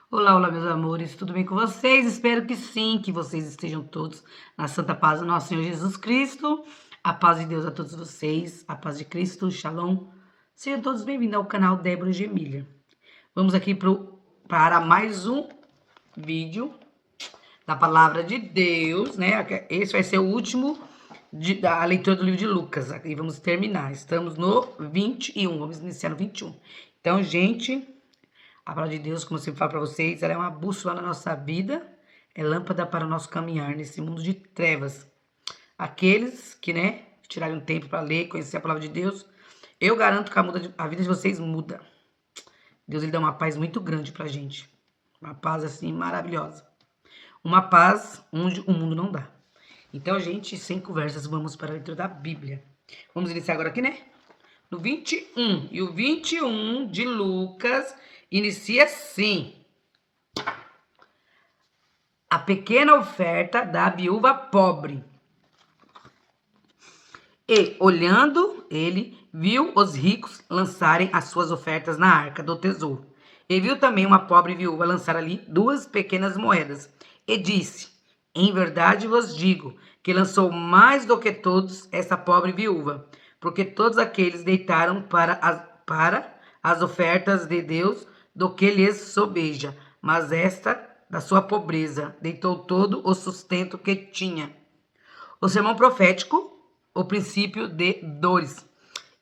Olá, olá, meus amores, tudo bem com vocês? Espero que sim, que vocês estejam todos na santa paz do nosso Senhor Jesus Cristo. A paz de Deus a todos vocês, a paz de Cristo, Shalom. Sejam todos bem-vindos ao canal Débora Gemília. Vamos aqui para mais um vídeo da palavra de Deus, né? Esse vai ser o último da leitura do livro de Lucas. E vamos terminar. Estamos no 21, vamos iniciar no 21. Então, gente, a palavra de Deus, como eu sempre falo para vocês, ela é uma bússola na nossa vida, é lâmpada para o nosso caminhar nesse mundo de trevas. Aqueles que, tirarem um tempo para ler, conhecer a palavra de Deus, eu garanto que a vida de vocês muda. Deus, ele dá uma paz muito grande pra gente. Uma paz, assim, maravilhosa. Uma paz onde o mundo não dá. Então, gente, sem conversas, vamos para a leitura da Bíblia. Vamos iniciar agora aqui, né? No 21. E o 21 de Lucas inicia assim: a pequena oferta da viúva pobre. E, olhando, ele viu os ricos lançarem as suas ofertas na arca do tesouro. E viu também uma pobre viúva lançar ali 2 pequenas moedas. E disse: em verdade vos digo que lançou mais do que todos essa pobre viúva, porque todos aqueles deitaram para as ofertas de Deus do que lhes sobeja, mas esta, da sua pobreza, deitou todo o sustento que tinha. O sermão profético, o princípio de dores.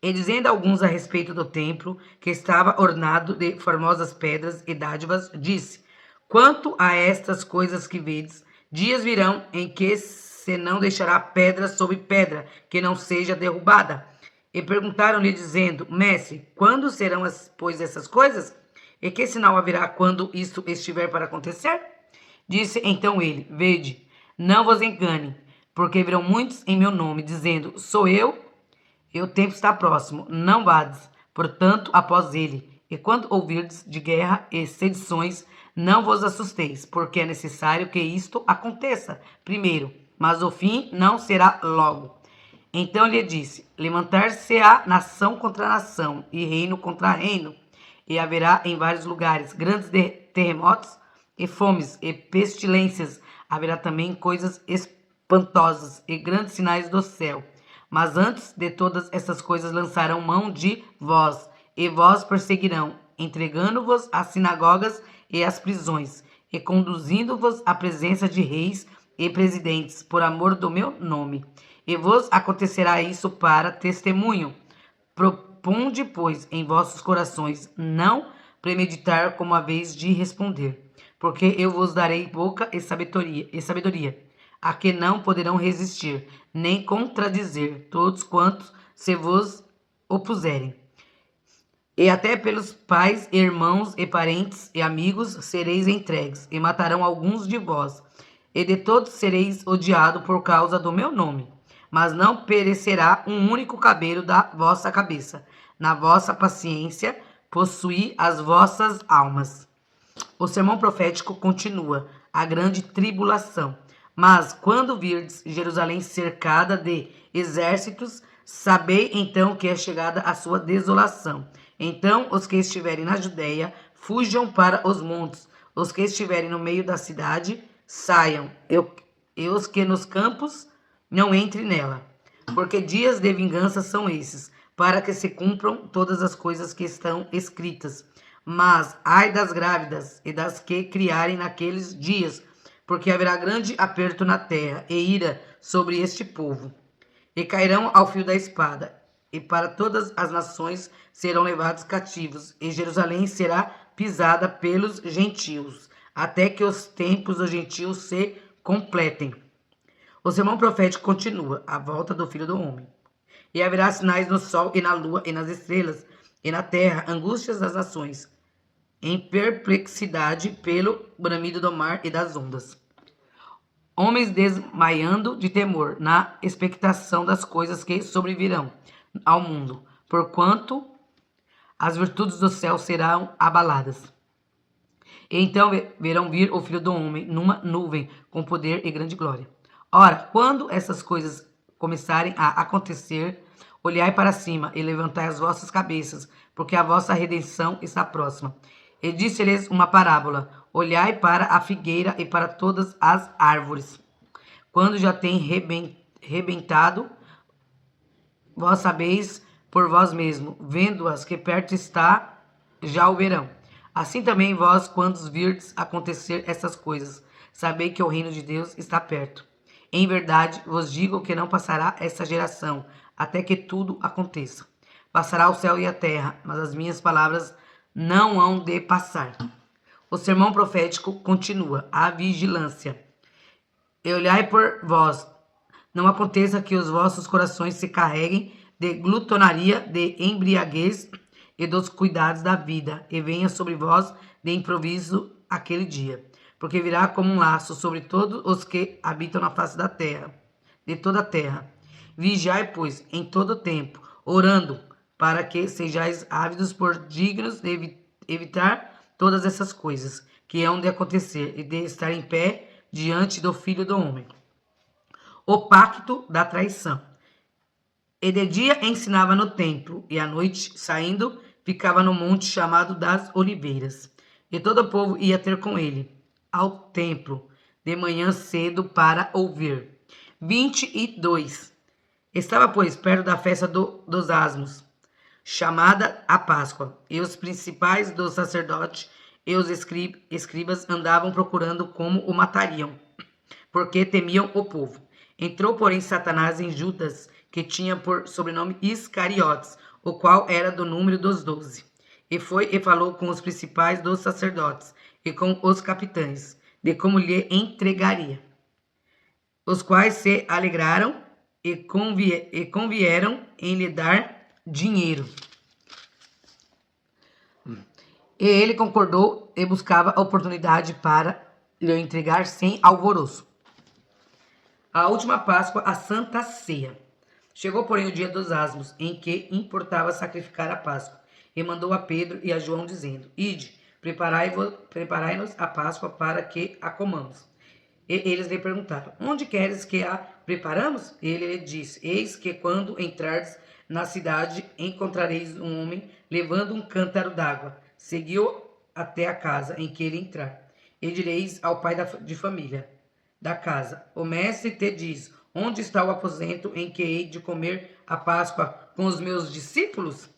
E dizendo alguns a respeito do templo, que estava ornado de formosas pedras e dádivas, disse: quanto a estas coisas que vedes, dias virão em que se não deixará pedra sobre pedra, que não seja derrubada. E perguntaram-lhe, dizendo: mestre, quando serão, pois, essas coisas? E que sinal haverá quando isto estiver para acontecer? Disse então ele: vede, não vos engane, porque virão muitos em meu nome, dizendo: sou eu, e o tempo está próximo. Não vades, portanto, após ele. E quando ouvirdes de guerra e sedições, não vos assusteis, porque é necessário que isto aconteça primeiro, mas o fim não será logo. Então lhe disse: levantar-se-á nação contra nação, e reino contra reino, e haverá em vários lugares grandes terremotos, e fomes, e pestilências. Haverá também coisas espantosas, e grandes sinais do céu. Mas antes de todas essas coisas lançarão mão de vós, e vós perseguirão, entregando-vos às sinagogas e às prisões, e conduzindo-vos à presença de reis e presidentes, por amor do meu nome. E vos acontecerá isso para testemunho. Proponde, pois, em vossos corações não premeditar como a vez de responder, porque eu vos darei boca e sabedoria, a que não poderão resistir, nem contradizer todos quantos se vos opuserem. E até pelos pais, irmãos e parentes e amigos sereis entregues, e matarão alguns de vós, e de todos sereis odiado por causa do meu nome. Mas não perecerá um único cabelo da vossa cabeça. Na vossa paciência, possuí as vossas almas. O sermão profético continua: a grande tribulação. Mas quando virdes Jerusalém cercada de exércitos, sabei então que é chegada a sua desolação. Então os que estiverem na Judéia fujam para os montes, os que estiverem no meio da cidade saiam, e os que nos campos não entrem nela. Porque dias de vingança são esses, para que se cumpram todas as coisas que estão escritas. Mas ai das grávidas e das que criarem naqueles dias, porque haverá grande aperto na terra e ira sobre este povo. E cairão ao fio da espada, e para todas as nações serão levados cativos, e Jerusalém será pisada pelos gentios, até que os tempos dos gentios se completem. O sermão profético continua: a volta do Filho do Homem. E haverá sinais no sol e na lua e nas estrelas, e na terra angústias das nações, em perplexidade pelo bramido do mar e das ondas. Homens desmaiando de temor, na expectação das coisas que sobrevirão ao mundo, porquanto as virtudes do céu serão abaladas. E então verão vir o Filho do Homem numa nuvem, com poder e grande glória. Ora, quando essas coisas começarem a acontecer, olhai para cima e levantai as vossas cabeças, porque a vossa redenção está próxima. E disse-lhes uma parábola: olhai para a figueira e para todas as árvores. Quando já tem rebentado, vós sabeis por vós mesmo, vendo-as que perto está já o verão. Assim também vós, quando virdes acontecer essas coisas, sabei que o reino de Deus está perto. Em verdade vos digo que não passará essa geração, até que tudo aconteça. Passará o céu e a terra, mas as minhas palavras não hão de passar. O sermão profético continua: a vigilância. E olhai por vós, não aconteça que os vossos corações se carreguem de glutonaria, de embriaguez e dos cuidados da vida, e venha sobre vós de improviso aquele dia, porque virá como um laço sobre todos os que habitam na face da terra, de toda a terra. Vigiai, pois, em todo tempo, orando, para que sejais ávidos por dignos de evitar todas essas coisas que hão de acontecer e de estar em pé diante do Filho do Homem. O pacto da traição. E de dia ensinava no templo, e à noite, saindo, ficava no monte chamado das Oliveiras. E todo o povo ia ter com ele ao templo, de manhã cedo, para ouvir. 22. Estava, pois, perto da festa dos asmos, chamada a Páscoa, e os principais dos sacerdotes e os escribas andavam procurando como o matariam, porque temiam o povo. Entrou, porém, Satanás em Judas, que tinha por sobrenome Iscariotes, o qual era do número dos 12. E foi e falou com os principais dos sacerdotes e com os capitães, de como lhe entregaria. Os quais se alegraram e convieram em lhe dar dinheiro. E ele concordou e buscava oportunidade para lhe entregar sem alvoroço. A última Páscoa, a Santa Ceia. Chegou, porém, o dia dos asmos, em que importava sacrificar a Páscoa, e mandou a Pedro e a João, dizendo: ide, preparai-nos a Páscoa para que a comamos. E eles lhe perguntaram: onde queres que a preparamos? Ele lhe disse: eis que quando entrardes na cidade, encontrareis um homem levando um cântaro d'água. Seguiu até a casa em que ele entrar. E direis ao pai de família da casa: o mestre te diz: onde está o aposento em que hei de comer a Páscoa com os meus discípulos?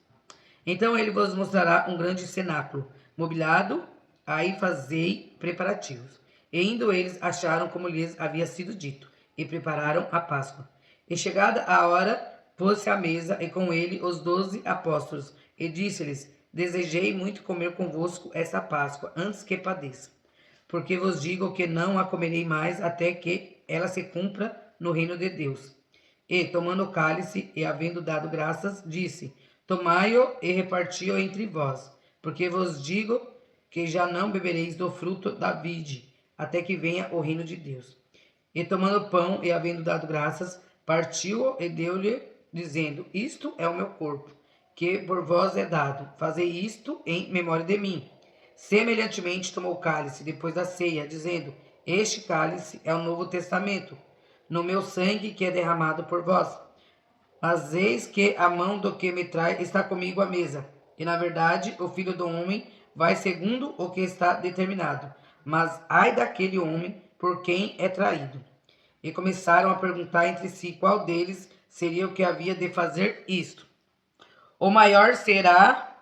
Então ele vos mostrará um grande cenáculo, mobiliado, aí fazei preparativos. E indo eles, acharam como lhes havia sido dito, e prepararam a Páscoa. E chegada a hora, pôs-se à mesa, e com ele os 12 apóstolos, e disse-lhes: desejei muito comer convosco essa Páscoa, antes que padeça. Porque vos digo que não a comerei mais até que ela se cumpra no reino de Deus. E, tomando o cálice, e havendo dado graças, disse: tomai-o e reparti-o entre vós, porque vos digo que já não bebereis do fruto da vide, até que venha o reino de Deus. E tomando o pão, e havendo dado graças, partiu-o e deu-lhe, dizendo: isto é o meu corpo, que por vós é dado. Fazei isto em memória de mim. Semelhantemente tomou o cálice depois da ceia, dizendo: este cálice é o novo testamento, no meu sangue que é derramado por vós. Mas eis que a mão do que me trai está comigo à mesa. E na verdade o Filho do Homem vai segundo o que está determinado. Mas ai daquele homem por quem é traído. E começaram a perguntar entre si qual deles seria o que havia de fazer isto. O maior será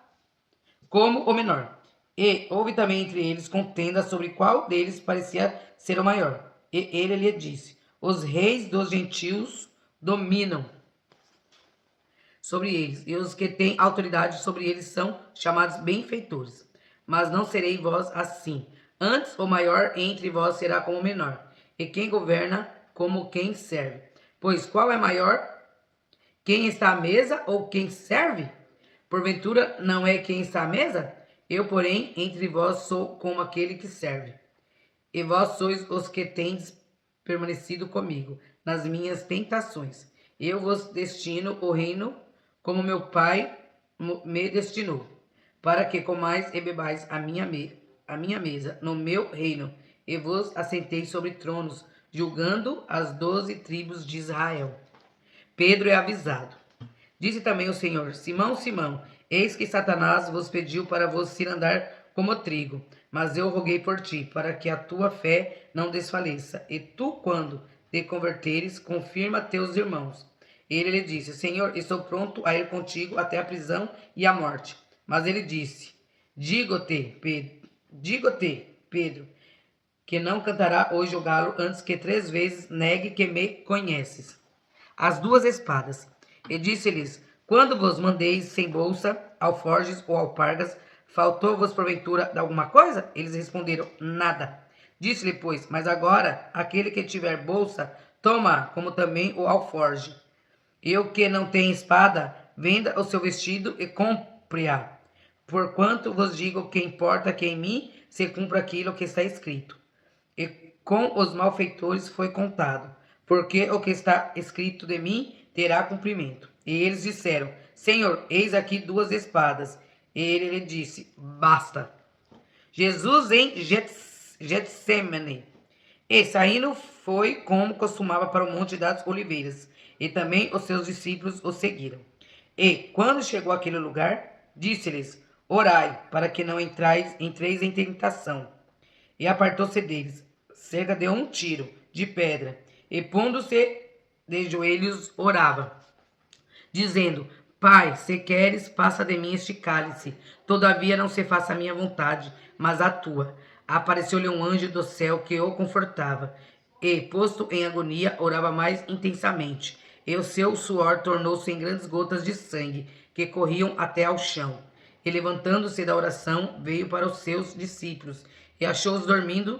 como o menor. E houve também entre eles contenda sobre qual deles parecia ser o maior. E ele lhe disse: os reis dos gentios dominam sobre eles, e os que têm autoridade sobre eles são chamados benfeitores. Mas não serei vós assim. Antes, o maior entre vós será como o menor, e quem governa como quem serve. Pois qual é maior? Quem está à mesa ou quem serve? Porventura não é quem está à mesa? Eu, porém, entre vós sou como aquele que serve. E vós sois os que tendes permanecido comigo nas minhas tentações. Eu vos destino o reino como meu Pai me destinou, para que comais e bebais a minha mesa no meu reino, e vos assentei sobre tronos, julgando as 12 tribos de Israel. Pedro é avisado. Disse também o Senhor: Simão, Simão, eis que Satanás vos pediu para vos cirandar como trigo. Mas eu roguei por ti, para que a tua fé não desfaleça. E tu, quando te converteres, confirma teus irmãos. Ele lhe disse: Senhor, estou pronto a ir contigo até a prisão e a morte. Mas ele disse: Digo-te, Pedro, que não cantará hoje o galo antes que 3 vezes negue que me conheces. As duas espadas. E disse-lhes: Quando vos mandeis sem bolsa, alforjes ou alpargas, faltou-vos porventura de alguma coisa? Eles responderam: Nada. Disse-lhe, pois: Mas agora, aquele que tiver bolsa, toma, como também o alforje. E o que não tem espada, venda o seu vestido e compre-a. Porquanto vos digo que importa que em mim se cumpra aquilo que está escrito. E com os malfeitores foi contado, porque o que está escrito de mim terá cumprimento. E eles disseram: Senhor, eis aqui 2 espadas. E ele lhe disse: Basta. Jesus em Getsemane. E saindo foi como costumava para o Monte das Oliveiras, e também os seus discípulos o seguiram. E, quando chegou àquele lugar, disse-lhes: Orai, para que não entreis em tentação. E apartou-se deles, cerca de 1 tiro de pedra, e pondo-se de joelhos, orava, dizendo: Pai, se queres, passa de mim este cálice. Todavia não se faça a minha vontade, mas a tua. Apareceu-lhe um anjo do céu que o confortava, e, posto em agonia, orava mais intensamente. E o seu suor tornou-se em grandes gotas de sangue, que corriam até ao chão. E, levantando-se da oração, veio para os seus discípulos, e achou-os dormindo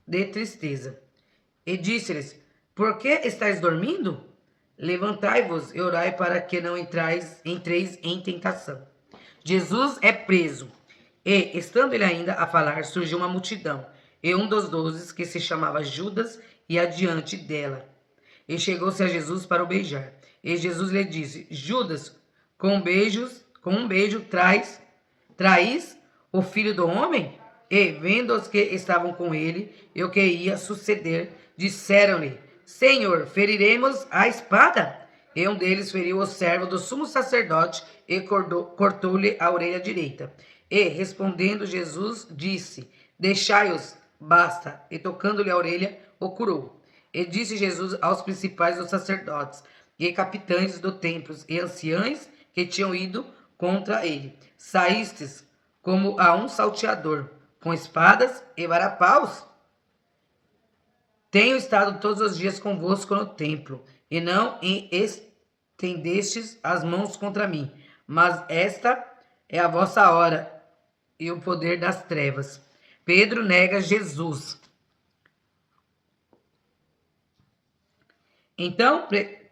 de tristeza. E disse-lhes: Por que estáis dormindo? Levantai-vos e orai para que não entreis em tentação. Jesus é preso. E, estando ele ainda a falar, surgiu uma multidão, e um dos 12, que se chamava Judas, ia adiante dela. E chegou-se a Jesus para o beijar. E Jesus lhe disse: Judas, com um beijo traís o Filho do Homem? E, vendo os que estavam com ele, e o que ia suceder, disseram-lhe: Senhor, feriremos a espada? E um deles feriu o servo do sumo sacerdote e cortou-lhe a orelha direita. E, respondendo Jesus, disse: Deixai-os, basta. E, tocando-lhe a orelha, o curou. E disse Jesus aos principais dos sacerdotes, e capitães do templo, e anciãos que tinham ido contra ele: Saístes como a um salteador, com espadas e varapaus? Tenho estado todos os dias convosco no templo, e não estendestes as mãos contra mim. Mas esta é a vossa hora e o poder das trevas. Pedro nega Jesus. Então,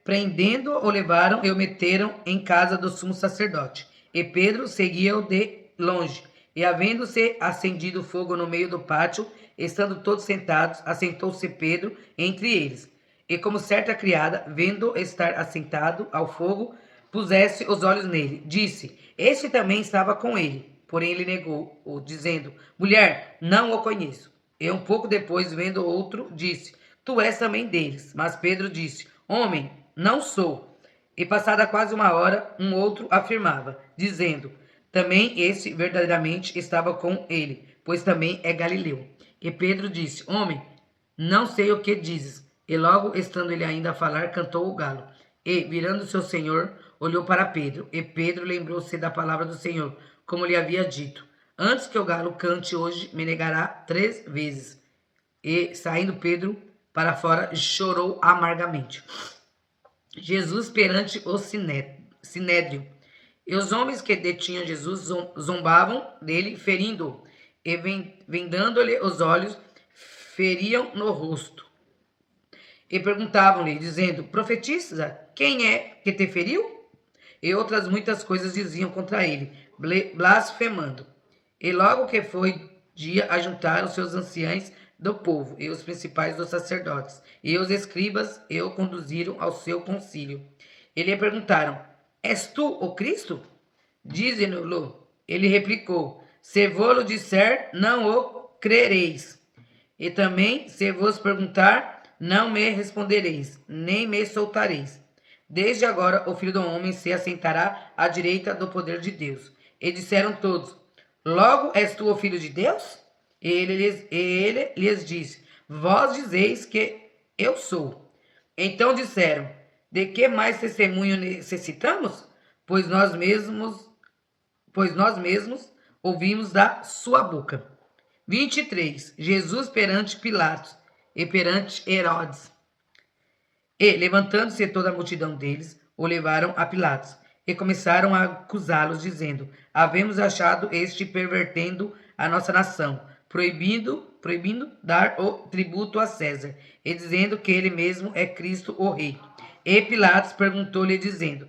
prendendo-o, levaram e o meteram em casa do sumo sacerdote. E Pedro seguia-o de longe. E, havendo-se acendido fogo no meio do pátio, estando todos sentados, assentou-se Pedro entre eles. E, como certa criada, vendo estar assentado ao fogo, pusesse os olhos nele. Disse: Este também estava com ele. Porém, ele negou-o, dizendo: Mulher, não o conheço. E um pouco depois, vendo outro, disse: Tu és também deles. Mas Pedro disse: Homem, não sou. E passada quase 1 hora, um outro afirmava, dizendo: Também este verdadeiramente estava com ele, pois também é galileu. E Pedro disse: Homem, não sei o que dizes. E logo, estando ele ainda a falar, cantou o galo. E, virando-se o Senhor, olhou para Pedro. E Pedro lembrou-se da palavra do Senhor, como lhe havia dito: Antes que o galo cante hoje, me negará 3 vezes. E, saindo Pedro para fora, chorou amargamente. Jesus perante o sinédrio. E os homens que detinham Jesus zombavam dele, ferindo-o, e vendando-lhe os olhos, feriam no rosto. E perguntavam-lhe, dizendo: Profetiza, quem é que te feriu? E outras muitas coisas diziam contra ele, blasfemando. E logo que foi dia, ajuntaram seus anciãos do povo, e os principais dos sacerdotes, e os escribas, e o conduziram ao seu concílio. E lhe perguntaram: És tu o Cristo? Dize-no-lo. Ele replicou: Se vou-lo disser, não o crereis. E também, se vos perguntar, não me respondereis, nem me soltareis. Desde agora o Filho do Homem se assentará à direita do poder de Deus. E disseram todos: Logo, és tu o Filho de Deus? Ele lhes disse, vós dizeis que eu sou. Então disseram, de que mais testemunho necessitamos? Pois nós mesmos ouvimos da sua boca. 23. Jesus perante Pilatos e perante Herodes. E, levantando-se toda a multidão deles, o levaram a Pilatos, e começaram a acusá-los, dizendo, havemos achado este pervertendo a nossa nação, proibindo dar o tributo a César, e dizendo que ele mesmo é Cristo o rei. E Pilatos perguntou-lhe, dizendo,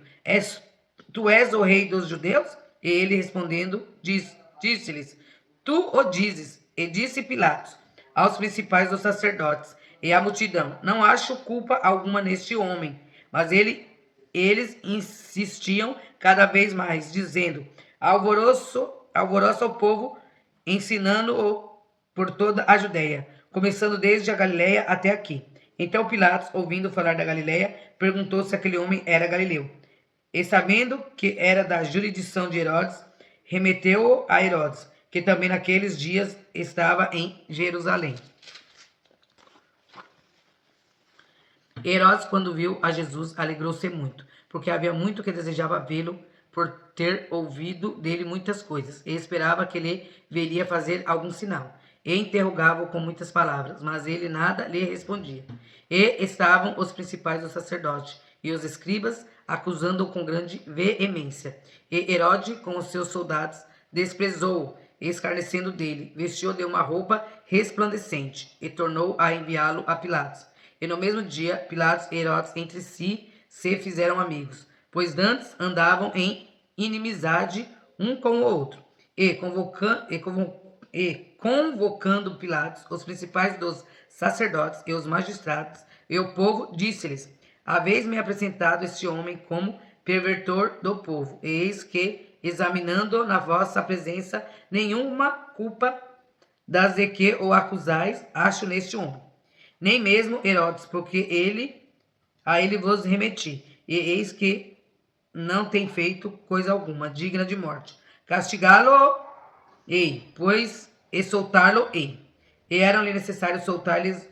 tu és o rei dos judeus? E ele respondendo, disse-lhes, tu o dizes. E disse Pilatos aos principais dos sacerdotes e à multidão, não acho culpa alguma neste homem. Mas eles insistiam cada vez mais, dizendo, alvoroço ao povo, ensinando-o por toda a Judéia, começando desde a Galileia até aqui. Então Pilatos, ouvindo falar da Galileia, perguntou se aquele homem era galileu. E sabendo que era da jurisdição de Herodes, remeteu-o a Herodes, que também naqueles dias estava em Jerusalém. Herodes, quando viu a Jesus, alegrou-se muito, porque havia muito que desejava vê-lo, por ter ouvido dele muitas coisas, e esperava que ele veria fazer algum sinal. E interrogava-o com muitas palavras, mas ele nada lhe respondia. E estavam os principais dos sacerdotes e os escribas acusando-o com grande veemência. E Herodes, com os seus soldados, desprezou-o, escarnecendo dele, vestiu-o de uma roupa resplandecente e tornou a enviá-lo a Pilatos. E no mesmo dia, Pilatos e Herodes entre si se fizeram amigos, pois dantes andavam em inimizade um com o outro. E convocando Pilatos, os principais dos sacerdotes e os magistrados, e o povo, disse-lhes, haveis-me apresentado este homem como pervertor do povo, e eis que, examinando na vossa presença, nenhuma culpa das de que o acusais acho neste homem. Nem mesmo Herodes, porque a ele vos remeti, e eis que não tem feito coisa alguma digna de morte. Castigá-lo-ei, pois, e soltá-lo-ei. E eram-lhe necessários soltar-lhes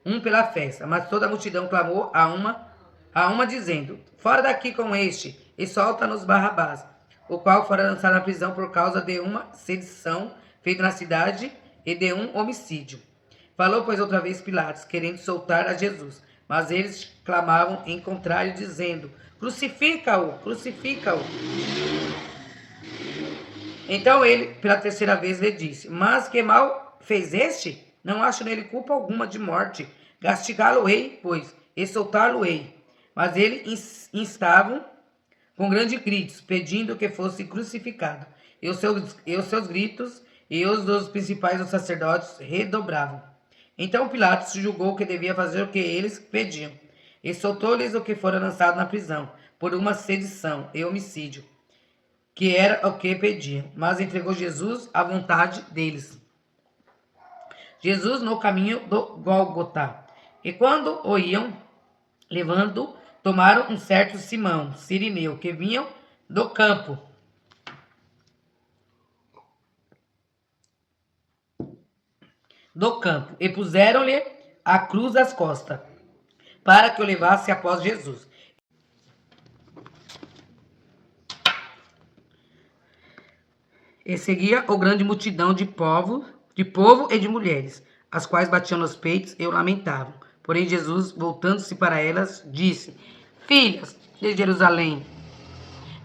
um pela festa, mas toda a multidão clamou a uma dizendo, fora daqui com este, e solta-nos Barrabás, o qual fora lançado na prisão por causa de uma sedição feita na cidade e de um homicídio. Falou, pois, outra vez Pilatos, querendo soltar a Jesus, mas eles clamavam em contrário, dizendo, crucifica-o, crucifica-o. Então ele, pela terceira vez, lhe disse, mas que mal fez este? Não acho nele culpa alguma de morte. Castigá-lo-ei, pois, e soltá-lo-ei. Mas eles instavam com grandes gritos, pedindo que fosse crucificado. E os seus gritos e os dos principais dos sacerdotes redobravam. Então Pilatos julgou que devia fazer o que eles pediam, e soltou-lhes o que fora lançado na prisão, por uma sedição e homicídio, que era o que pediam, mas entregou Jesus à vontade deles. Jesus no caminho do Gólgota. E quando o iam levando, tomaram um certo Simão, sirineu, que vinham do campo. E puseram-lhe a cruz às costas, para que o levasse após Jesus. E seguia o grande multidão de povo e de mulheres, as quais batiam nos peitos e o lamentavam. Porém Jesus, voltando-se para elas, disse, filhas de Jerusalém,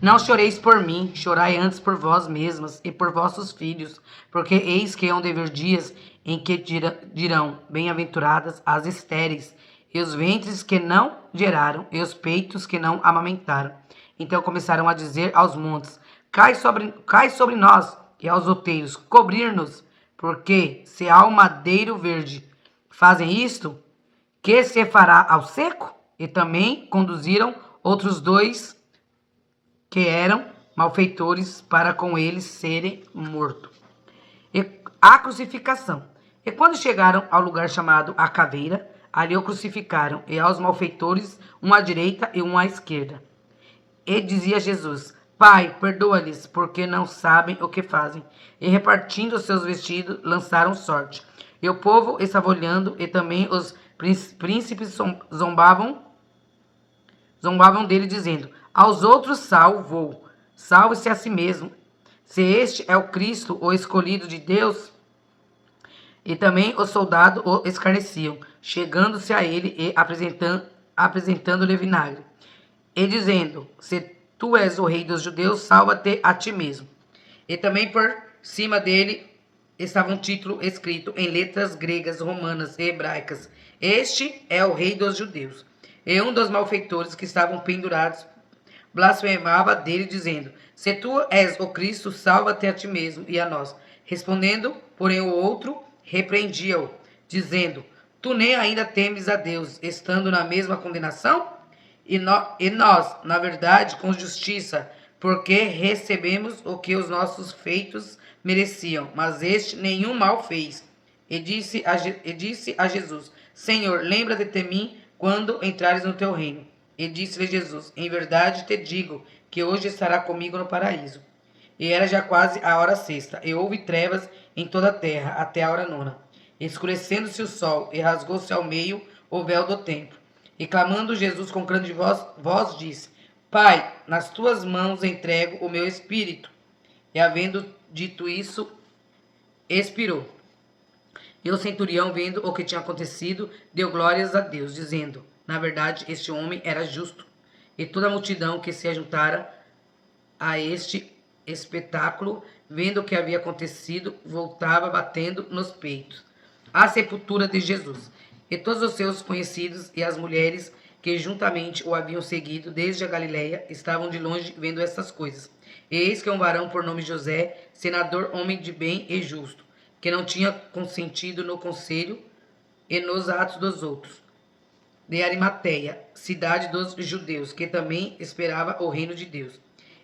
não choreis por mim, chorai antes por vós mesmas e por vossos filhos, porque eis que hão de vir dias em que dirão, bem-aventuradas as estéreis, e os ventres que não geraram, e os peitos que não amamentaram. Então começaram a dizer aos montes, cai sobre nós, e aos outeiros, cobrir-nos, porque se ao madeiro verde fazem isto, que se fará ao seco? E também conduziram outros dois que eram malfeitores para com eles serem mortos. E a crucificação. E quando chegaram ao lugar chamado a Caveira, ali o crucificaram, e aos malfeitores, um à direita e um à esquerda. E dizia Jesus, Pai, perdoa-lhes, porque não sabem o que fazem. E repartindo seus vestidos, lançaram sorte. E o povo estava olhando, e também os príncipes zombavam dele, dizendo: aos outros salvou, salve-se a si mesmo. Se este é o Cristo, o escolhido de Deus. E também os soldados o escarneciam, chegando-se a ele e apresentando-lhe vinagre, e dizendo: se tu és o rei dos judeus, salva-te a ti mesmo. E também por cima dele estava um título escrito em letras gregas, romanas e hebraicas: este é o rei dos judeus. E um dos malfeitores que estavam pendurados blasfemava dele, dizendo: se tu és o Cristo, salva-te a ti mesmo e a nós. Respondendo, porém, o outro repreendia-o, dizendo: tu nem ainda temes a Deus, estando na mesma condenação? E nós, na verdade, com justiça, porque recebemos o que os nossos feitos mereciam, mas este nenhum mal fez. E disse a Jesus: Senhor, lembra-te de mim quando entrares no teu reino. E disse-lhe Jesus: em verdade te digo que hoje estará comigo no paraíso. E era já quase a hora sexta, e houve trevas em toda a terra até a hora nona. Escurecendo-se o sol, e rasgou-se ao meio o véu do templo. E clamando Jesus com grande voz disse: Pai, nas tuas mãos entrego o meu espírito. E havendo dito isso, expirou. E o centurião, vendo o que tinha acontecido, deu glórias a Deus, dizendo: na verdade, este homem era justo. E toda a multidão que se ajuntara a este espetáculo, vendo o que havia acontecido, voltava batendo nos peitos. A sepultura de Jesus. E todos os seus conhecidos e as mulheres que juntamente o haviam seguido desde a Galiléia estavam de longe vendo essas coisas. E eis que um varão por nome José, senador, homem de bem e justo, que não tinha consentido no conselho e nos atos dos outros, de Arimateia, cidade dos judeus, que também esperava o reino de Deus.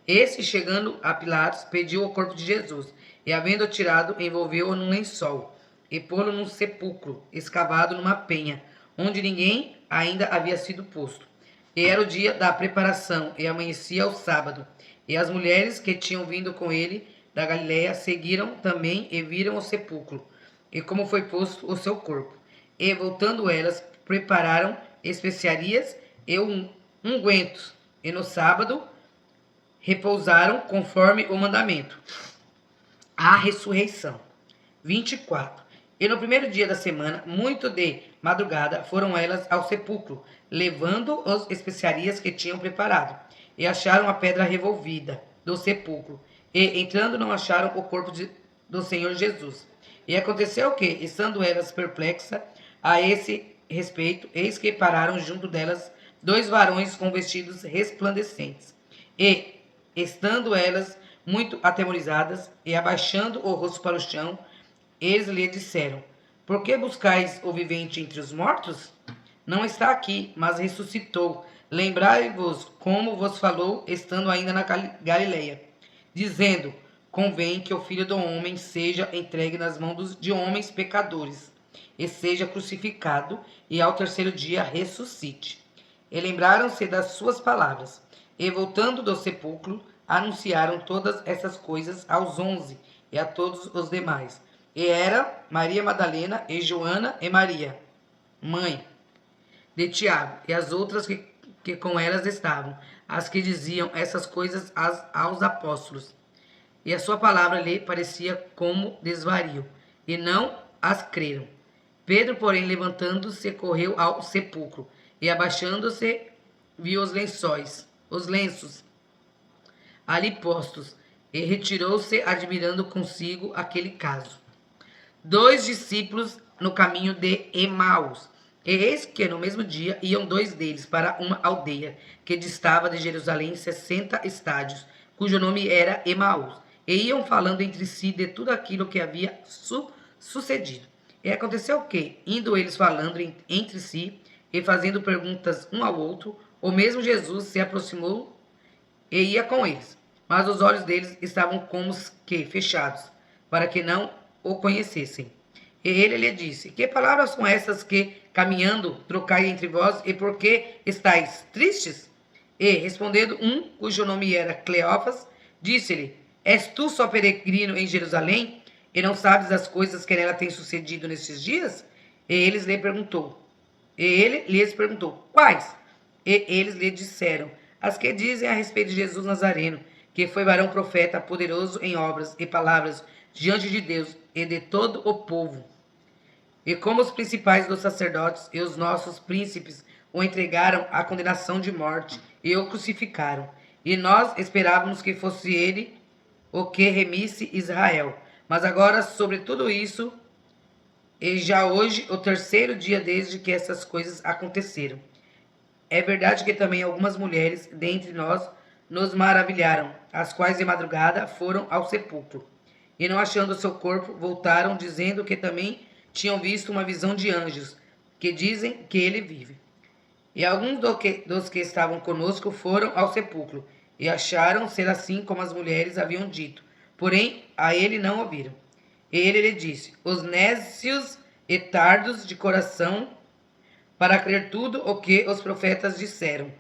Esse, chegando a Pilatos, pediu o corpo de Jesus, e havendo tirado, envolveu-o num lençol, e pô-lo num sepulcro, escavado numa penha, onde ninguém ainda havia sido posto. E era o dia da preparação, e amanhecia o sábado. E as mulheres que tinham vindo com ele da Galiléia seguiram também e viram o sepulcro, e como foi posto o seu corpo. E, voltando elas, prepararam especiarias e ungüentos, e no sábado repousaram conforme o mandamento. A ressurreição. 24. E no primeiro dia da semana, muito de madrugada, foram elas ao sepulcro, levando as especiarias que tinham preparado. E acharam a pedra revolvida do sepulcro. E, entrando, não acharam o corpo do Senhor Jesus. E aconteceu que, estando elas perplexas a esse respeito, eis que pararam junto delas 2 varões com vestidos resplandecentes. E, estando elas muito atemorizadas e abaixando o rosto para o chão, eles lhe disseram: por que buscais o vivente entre os mortos? Não está aqui, mas ressuscitou. Lembrai-vos como vos falou, estando ainda na Galileia, dizendo: convém que o Filho do Homem seja entregue nas mãos de homens pecadores, e seja crucificado, e ao terceiro dia ressuscite. E lembraram-se das suas palavras, e voltando do sepulcro, anunciaram todas essas coisas aos 11 e a todos os demais. E era Maria Madalena e Joana e Maria, mãe de Tiago, e as outras que com elas estavam, as que diziam essas coisas aos apóstolos. E a sua palavra lhe parecia como desvario, e não as creram. Pedro, porém, levantando-se, correu ao sepulcro, e abaixando-se, viu os lenços ali postos, e retirou-se, admirando consigo aquele caso. 2 discípulos no caminho de Emaús. E eis que no mesmo dia iam 2 deles para uma aldeia que distava de Jerusalém 60 estádios, cujo nome era Emaús. E iam falando entre si de tudo aquilo que havia sucedido. E aconteceu que, indo eles falando entre si e fazendo perguntas um ao outro, o mesmo Jesus se aproximou e ia com eles. Mas os olhos deles estavam como que fechados, para que não o conhecessem. E ele lhe disse: que palavras são essas que, caminhando, trocai entre vós, e por que estáis tristes? E, respondendo um, cujo nome era Cleófas, disse-lhe: És tu só peregrino em Jerusalém, e não sabes as coisas que nela têm sucedido nesses dias? E ele lhes perguntou: Quais? E eles lhe disseram: As que dizem a respeito de Jesus Nazareno, que foi varão profeta, poderoso em obras e palavras diante de Deus e de todo o povo. E como os principais dos sacerdotes e os nossos príncipes o entregaram à condenação de morte e o crucificaram. E nós esperávamos que fosse ele o que remisse Israel. Mas agora, sobre tudo isso, e já hoje, o terceiro dia desde que essas coisas aconteceram. É verdade que também algumas mulheres dentre nós nos maravilharam, as quais de madrugada foram ao sepulcro. E não achando seu corpo, voltaram dizendo que também tinham visto uma visão de anjos, que dizem que ele vive. E alguns dos que estavam conosco foram ao sepulcro, e acharam ser assim como as mulheres haviam dito. Porém, a ele não ouviram. E ele lhe disse: Os nécios e tardos de coração, para crer tudo o que os profetas disseram.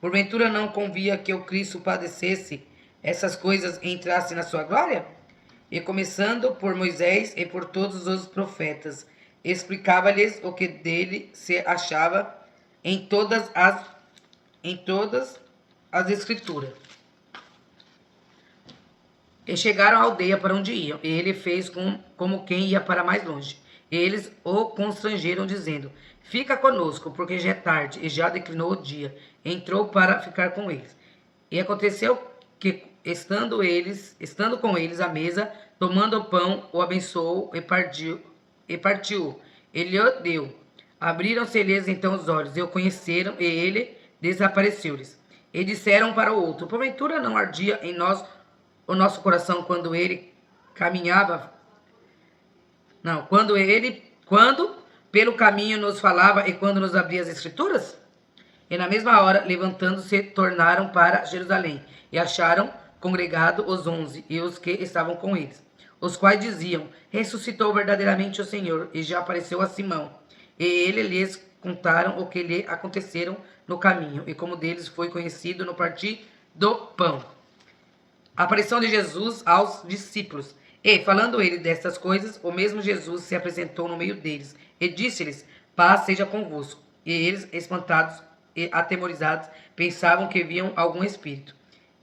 Porventura não convia que o Cristo padecesse essas coisas e entrasse na sua glória? E começando por Moisés e por todos os profetas, explicava-lhes o que dele se achava em todas as escrituras. E chegaram à aldeia para onde iam, e ele fez como quem ia para mais longe. Eles o constrangeram, dizendo: Fica conosco, porque já é tarde, e já declinou o dia. Entrou para ficar com eles. E aconteceu que, estando com eles à mesa, tomando o pão, o abençoou e partiu. Ele o deu. Abriram-se-lhes então os olhos, e o conheceram, e ele desapareceu-lhes. E disseram para o outro: Porventura não ardia em nós o nosso coração quando ele caminhava? Não, quando pelo caminho nos falava e quando nos abria as escrituras? E na mesma hora, levantando-se, tornaram para Jerusalém, e acharam congregado os 11 e os que estavam com eles, os quais diziam: Ressuscitou verdadeiramente o Senhor, e já apareceu a Simão. E ele lhes contaram o que lhe aconteceram no caminho, e como deles foi conhecido no partir do pão. A aparição de Jesus aos discípulos. E, falando ele destas coisas, o mesmo Jesus se apresentou no meio deles, e disse-lhes: Paz seja convosco. E eles, espantados e atemorizados, pensavam que viam algum espírito.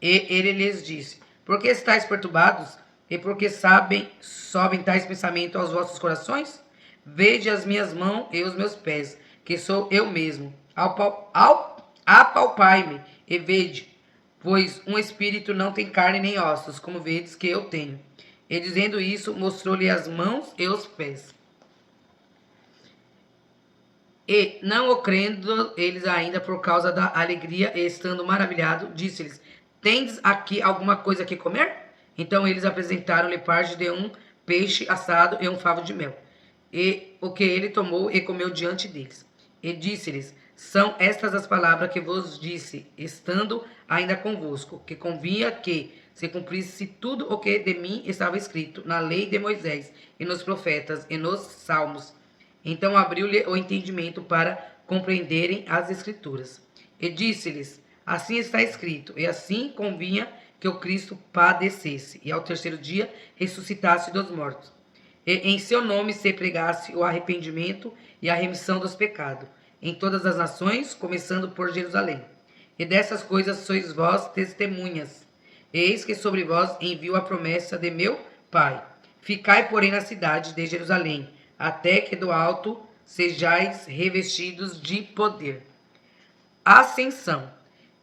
E ele lhes disse: Por que estáis perturbados? E por que sobem tais pensamentos aos vossos corações? Vede as minhas mãos e os meus pés, que sou eu mesmo. Apalpai-me e vede, pois um espírito não tem carne nem ossos, como vedes que eu tenho. E dizendo isso, mostrou-lhe as mãos e os pés. E, não o crendo eles ainda por causa da alegria, e estando maravilhado, disse-lhes: Tendes aqui alguma coisa que comer? Então eles apresentaram-lhe parte de um peixe assado e um favo de mel. E o que ele tomou e comeu diante deles. E disse-lhes: São estas as palavras que vos disse, estando ainda convosco, que convinha que se cumprisse tudo o que de mim estava escrito na lei de Moisés, e nos profetas, e nos salmos. Então abriu-lhe o entendimento para compreenderem as escrituras. E disse-lhes: Assim está escrito, e assim convinha que o Cristo padecesse, e ao terceiro dia ressuscitasse dos mortos. E em seu nome se pregasse o arrependimento e a remissão dos pecados, em todas as nações, começando por Jerusalém. E dessas coisas sois vós testemunhas. Eis que sobre vós envio a promessa de meu Pai. Ficai, porém, na cidade de Jerusalém, até que do alto sejais revestidos de poder. Ascensão.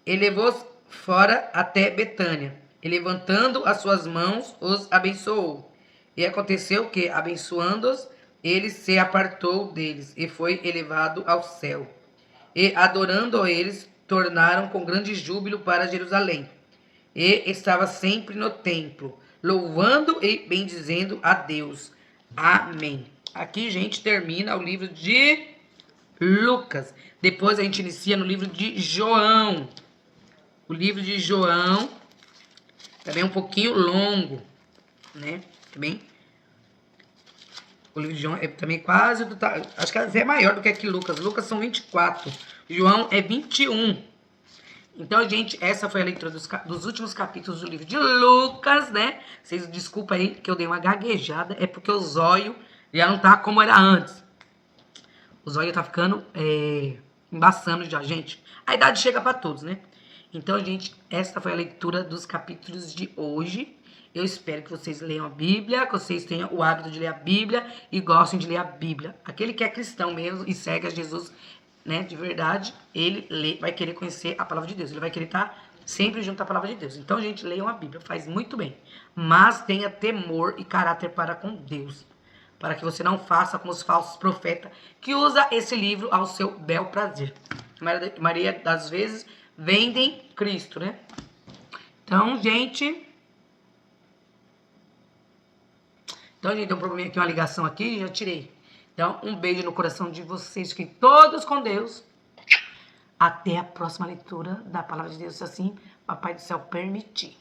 E levou-os fora até Betânia, e levantando as suas mãos, os abençoou. E aconteceu que, abençoando-os, ele se apartou deles, e foi elevado ao céu. E, adorando eles, tornaram com grande júbilo para Jerusalém. E estava sempre no templo, louvando e bendizendo a Deus. Amém. Aqui, gente, termina o livro de Lucas. Depois a gente inicia no livro de João. O livro de João também é um pouquinho longo, né? Também. O livro de João é também quase acho que é maior do que aqui Lucas. Lucas são 24. João é 21. Então, gente, essa foi a leitura dos últimos capítulos do livro de Lucas, né? Vocês desculpa aí que eu dei uma gaguejada, é porque o zóio já não tá como era antes. O zóio tá ficando embaçando já, gente. A idade chega para todos, né? Então, gente, essa foi a leitura dos capítulos de hoje. Eu espero que vocês leiam a Bíblia, que vocês tenham o hábito de ler a Bíblia e gostem de ler a Bíblia. Aquele que é cristão mesmo e segue a Jesus, né, de verdade, ele vai querer conhecer a palavra de Deus. Ele vai querer estar sempre junto à palavra de Deus. Então, gente, leiam a Bíblia, faz muito bem. Mas tenha temor e caráter para com Deus, para que você não faça como os falsos profetas, que usa esse livro ao seu bel prazer. A maioria das vezes vendem Cristo, né? Então, gente... deu um probleminha aqui, uma ligação aqui, já tirei. Então, um beijo no coração de vocês, fiquem todos com Deus. Até a próxima leitura da Palavra de Deus, se assim Papai do Céu permitir.